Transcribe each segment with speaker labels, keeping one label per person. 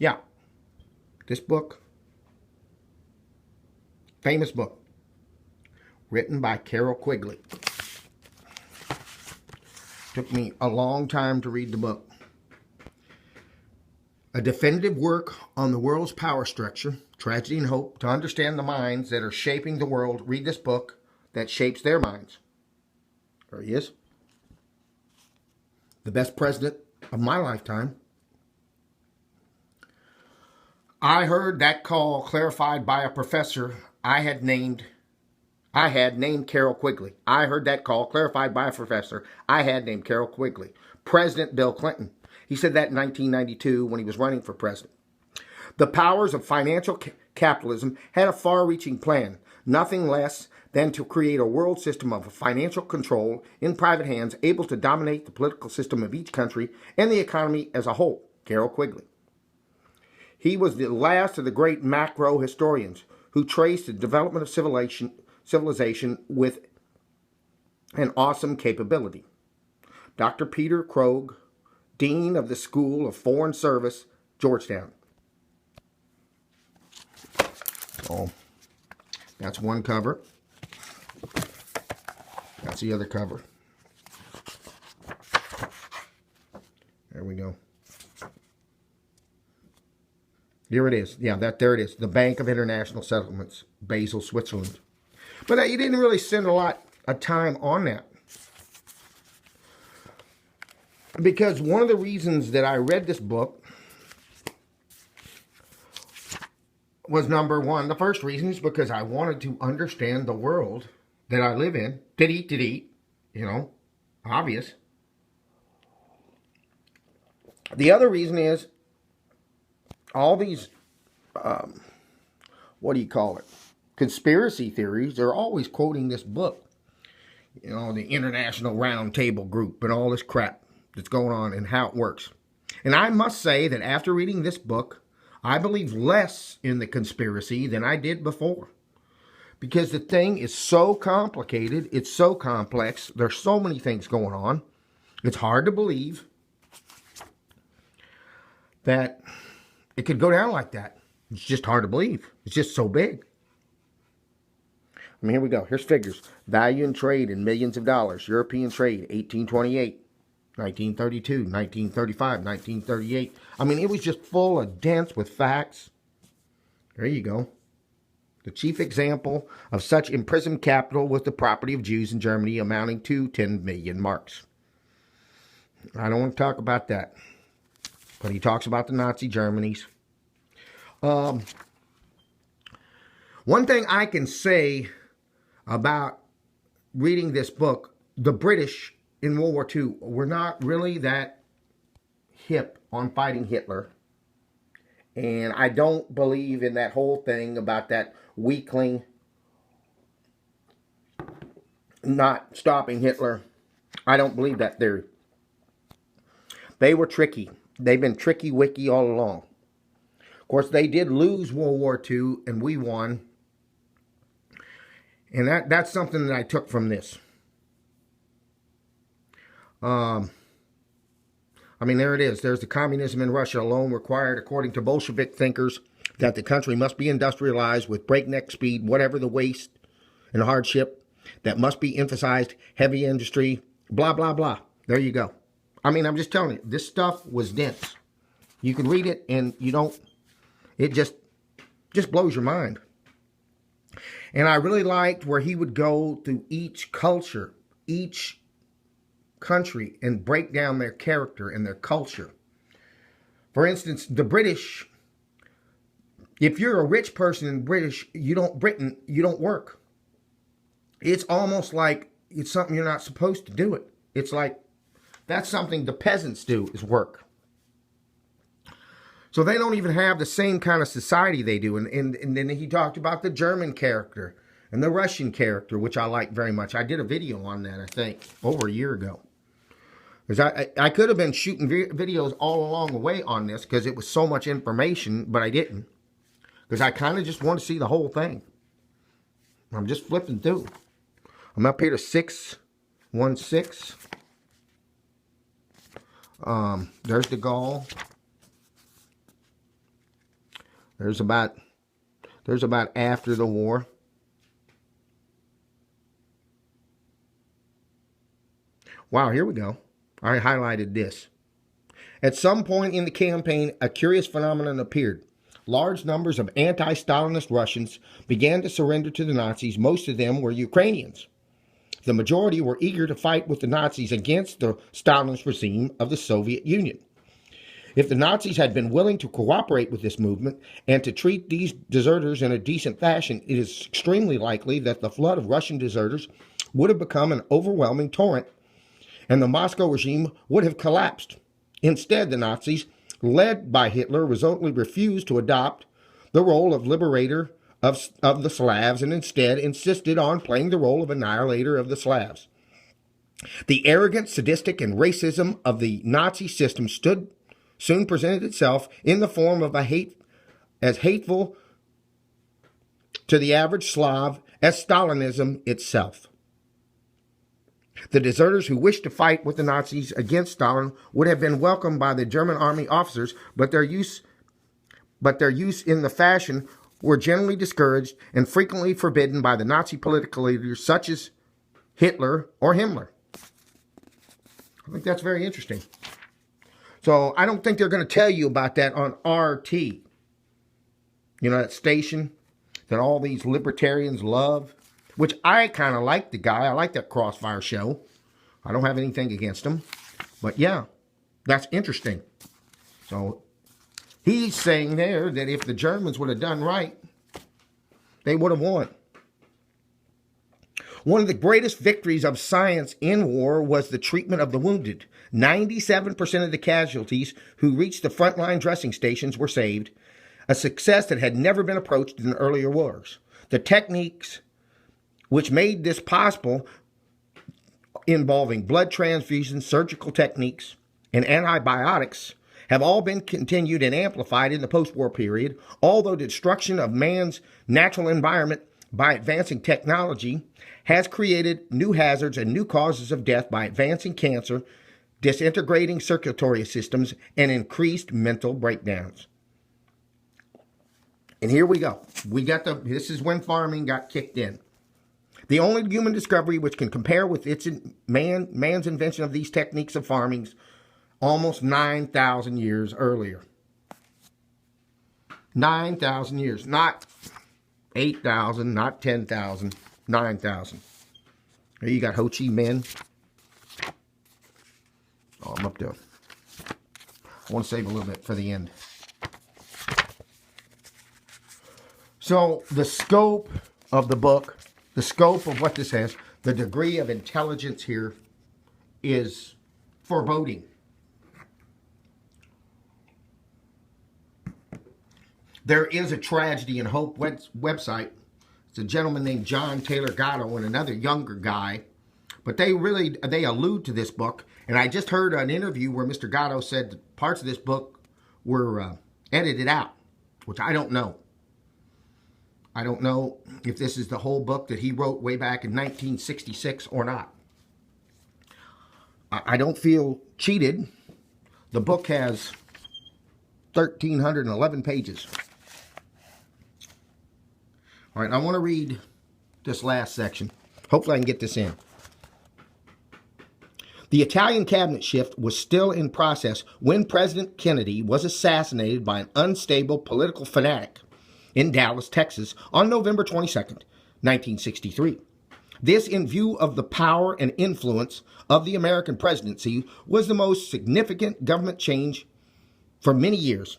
Speaker 1: Yeah, this book, famous book, written by Carroll Quigley. Took me a long time to read the book. A definitive work on the world's power structure, tragedy and hope, to understand the minds that are shaping the world. Read this book that shapes their minds. There he is. The best president of my lifetime. I heard that call clarified by a professor I had named Carroll Quigley. I heard that call clarified by a professor I had named Carroll Quigley. President Bill Clinton. He said that in 1992 when he was running for president. The powers of financial capitalism had a far-reaching plan, nothing less than to create a world system of financial control in private hands, able to dominate the political system of each country and the economy as a whole. Carroll Quigley. He was the last of the great macro historians who traced the development of civilization with an awesome capability. Dr. Peter Krogh, Dean of the School of Foreign Service, Georgetown. So, that's one cover. That's the other cover. There we go. Here it is. Yeah, there it is. The Bank of International Settlements, Basel, Switzerland. But you didn't really spend a lot of time on that. Because one of the reasons that I read this book was, number one, the first reason is because I wanted to understand the world that I live in. Did eat, you know, obvious. The other reason is all these, what do you call it? Conspiracy theories are always quoting this book. You know, the International Round Table Group and all this crap that's going on and how it works. And I must say that after reading this book, I believe less in the conspiracy than I did before. Because the thing is so complicated, it's so complex, there's so many things going on, it's hard to believe that it could go down like that. It's just hard to believe. It's just so big. I mean, here we go. Here's figures. Value and trade in millions of dollars. European trade, 1828. 1932, 1935, 1938. I mean, it was just full of dense with facts. There you go. The chief example of such imprisoned capital was the property of Jews in Germany amounting to 10 million marks. I don't want to talk about that. But he talks about the Nazi Germanys. One thing I can say about reading this book, the British in World War II were not really that hip on fighting Hitler. And I don't believe in that whole thing about that weakling not stopping Hitler. I don't believe that theory. They were tricky. They've been tricky-wicky all along. Of course, they did lose World War II, and we won. And that's something that I took from this. I mean, there it is. There's the communism in Russia alone required, according to Bolshevik thinkers, that the country must be industrialized with breakneck speed, whatever the waste and hardship, that must be emphasized, heavy industry, blah, blah, blah. There you go. I mean, I'm just telling you, this stuff was dense. You can read it and you don't, it just blows your mind. And I really liked where he would go through each culture, each country, and break down their character and their culture. For instance, the British, if you're a rich person in British, you don't work. It's almost like it's something you're not supposed to do it. It's like, that's something the peasants do, is work. So they don't even have the same kind of society they do. And then he talked about the German character and the Russian character, which I like very much. I did a video on that, I think, over a year ago. Because I could have been shooting videos all along the way on this because it was so much information, but I didn't. Because I kind of just want to see the whole thing. I'm just flipping through. I'm up here to 616. There's de Gaulle. There's about after the war. Wow, here we go. I highlighted this. At some point in the campaign, a curious phenomenon appeared. Large numbers of anti-Stalinist Russians began to surrender to the Nazis. Most of them were Ukrainians. The majority were eager to fight with the Nazis against the Stalinist regime of the Soviet Union. If the Nazis had been willing to cooperate with this movement and to treat these deserters in a decent fashion, it is extremely likely that the flood of Russian deserters would have become an overwhelming torrent and the Moscow regime would have collapsed. Instead, the Nazis, led by Hitler, resolutely refused to adopt the role of liberator of the Slavs and instead insisted on playing the role of annihilator of the Slavs. The arrogant, sadistic, and racism of the Nazi system soon presented itself in the form of as hateful to the average Slav as Stalinism itself. The deserters who wished to fight with the Nazis against Stalin would have been welcomed by the German army officers, but their use in the fashion were generally discouraged and frequently forbidden by the Nazi political leaders such as Hitler or Himmler. I think that's very interesting. So I don't think they're going to tell you about that on RT. You know, that station that all these libertarians love, which I kind of like the guy. I like that Crossfire show. I don't have anything against him. But yeah, that's interesting. So he's saying there that if the Germans would have done right, they would have won. One of the greatest victories of science in war was the treatment of the wounded. 97% of the casualties who reached the frontline dressing stations were saved, a success that had never been approached in earlier wars. The techniques which made this possible, involving blood transfusions, surgical techniques, and antibiotics, have all been continued and amplified in the post-war period, although the destruction of man's natural environment by advancing technology has created new hazards and new causes of death by advancing cancer, disintegrating circulatory systems, and increased mental breakdowns. And here we go. This is when farming got kicked in. The only human discovery which can compare with man's invention of these techniques of farming almost 9,000 years earlier. 9,000 years, not 8,000, not 10,000, 9,000. Here you got Ho Chi Minh. Oh, I'm up to. I want to save a little bit for the end. So the scope of the book, the scope of what this has, the degree of intelligence here is foreboding. There is a Tragedy and Hope website. It's a gentleman named John Taylor Gatto and another younger guy. But they allude to this book. And I just heard an interview where Mr. Gatto said that parts of this book were edited out, which I don't know. I don't know if this is the whole book that he wrote way back in 1966 or not. I don't feel cheated. The book has 1,311 pages. All right, I want to read this last section. Hopefully I can get this in. The Italian cabinet shift was still in process when President Kennedy was assassinated by an unstable political fanatic in Dallas, Texas, on November 22nd, 1963. This, in view of the power and influence of the American presidency, was the most significant government change for many years.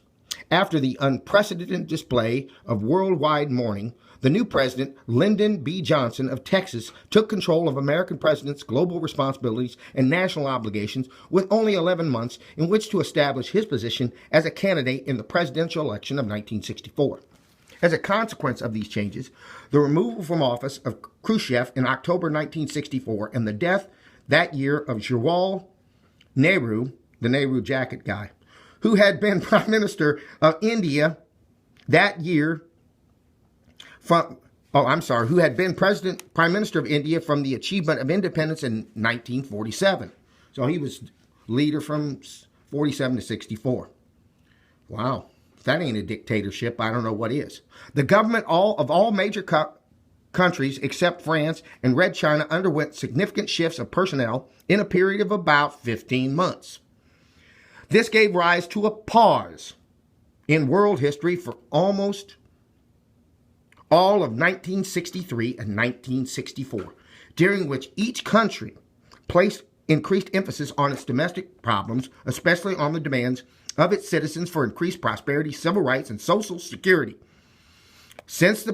Speaker 1: After the unprecedented display of worldwide mourning, the new president, Lyndon B. Johnson of Texas, took control of American president's global responsibilities and national obligations with only 11 months in which to establish his position as a candidate in the presidential election of 1964. As a consequence of these changes, the removal from office of Khrushchev in October 1964 and the death that year of Jawaharlal Nehru, the Nehru jacket guy, who had been Prime Minister of India that year who had been Prime Minister of India from the achievement of independence in 1947. So he was leader from 47 to 64. Wow. If that ain't a dictatorship, I don't know what is. The government of all major countries except France and Red China underwent significant shifts of personnel in a period of about 15 months. This gave rise to a pause in world history for almost all of 1963 and 1964, during which each country placed increased emphasis on its domestic problems, especially on the demands of its citizens for increased prosperity, civil rights, and social security. Since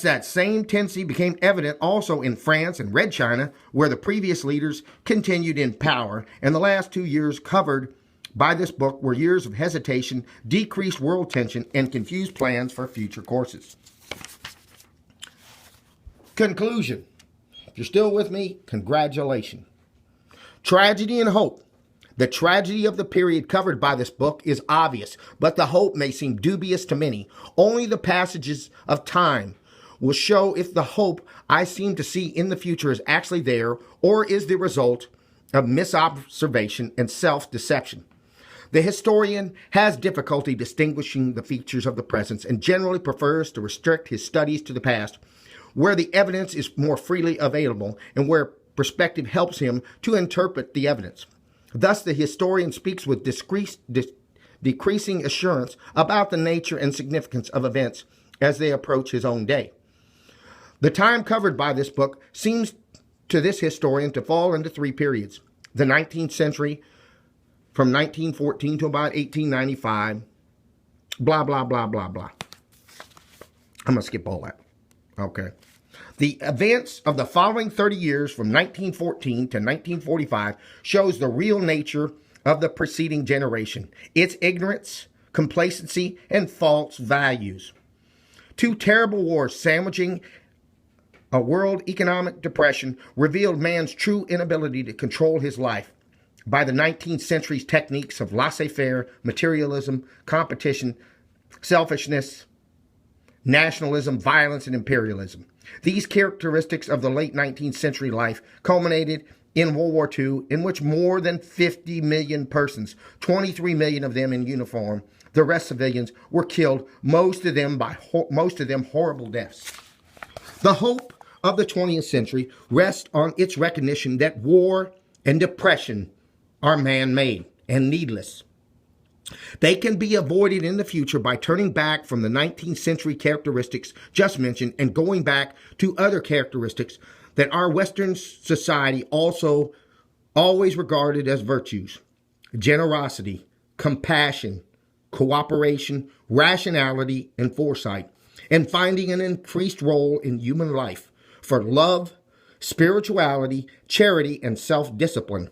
Speaker 1: that same tendency became evident also in France and Red China, where the previous leaders continued in power, and the last 2 years covered by this book were years of hesitation, decreased world tension, and confused plans for future courses. Conclusion. If you're still with me, congratulations. Tragedy and hope. The tragedy of the period covered by this book is obvious, but the hope may seem dubious to many. Only the passages of time will show if the hope I seem to see in the future is actually there or is the result of misobservation and self-deception. The historian has difficulty distinguishing the features of the present and generally prefers to restrict his studies to the past, where the evidence is more freely available and where perspective helps him to interpret the evidence. Thus, the historian speaks with decreasing assurance about the nature and significance of events as they approach his own day. The time covered by this book seems to this historian to fall into three periods: the 19th century, from 1914 to about 1895, blah, blah, blah, blah, blah. I'm going to skip all that. Okay. The events of the following 30 years from 1914 to 1945 shows the real nature of the preceding generation, its ignorance, complacency, and false values. Two terrible wars sandwiching a world economic depression revealed man's true inability to control his life by the 19th century's techniques of laissez-faire, materialism, competition, selfishness, nationalism, violence, and imperialism. These characteristics of the late 19th century life culminated in World War II, in which more than 50 million persons, 23 million of them in uniform, the rest civilians, were killed, most of them horrible deaths. The hope of the 20th century rests on its recognition that war and depression are man-made and needless. They can be avoided in the future by turning back from the 19th century characteristics just mentioned and going back to other characteristics that our Western society also always regarded as virtues: generosity, compassion, cooperation, rationality, and foresight, and finding an increased role in human life for love, spirituality, charity, and self-discipline.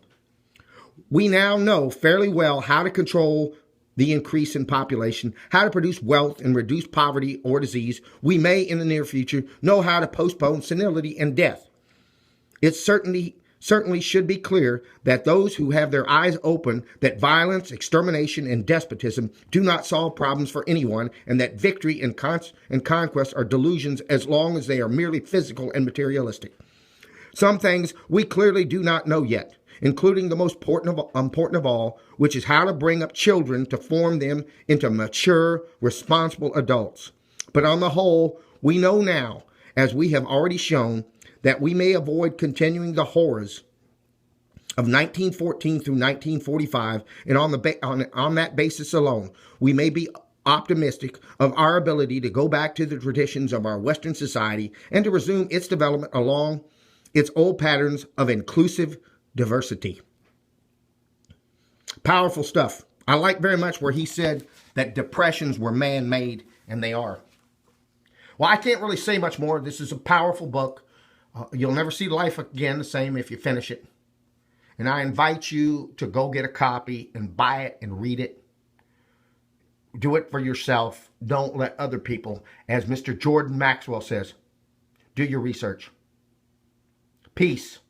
Speaker 1: We now know fairly well how to control the increase in population, how to produce wealth and reduce poverty or disease. We may, in the near future, know how to postpone senility and death. It certainly should be clear that those who have their eyes open that violence, extermination, and despotism do not solve problems for anyone, and that victory and conquest are delusions as long as they are merely physical and materialistic. Some things we clearly do not know yet, including the most important of all, which is how to bring up children to form them into mature, responsible adults. But on the whole, we know now, as we have already shown, that we may avoid continuing the horrors of 1914 through 1945, and on that basis alone, we may be optimistic of our ability to go back to the traditions of our Western society and to resume its development along its old patterns of inclusive diversity. Powerful stuff. I like very much where he said that depressions were man-made, and they are. Well, I can't really say much more. This is a powerful book. You'll never see life again the same if you finish it. And I invite you to go get a copy and buy it and read it. Do it for yourself. Don't let other people, as Mr. Jordan Maxwell says, do your research. Peace.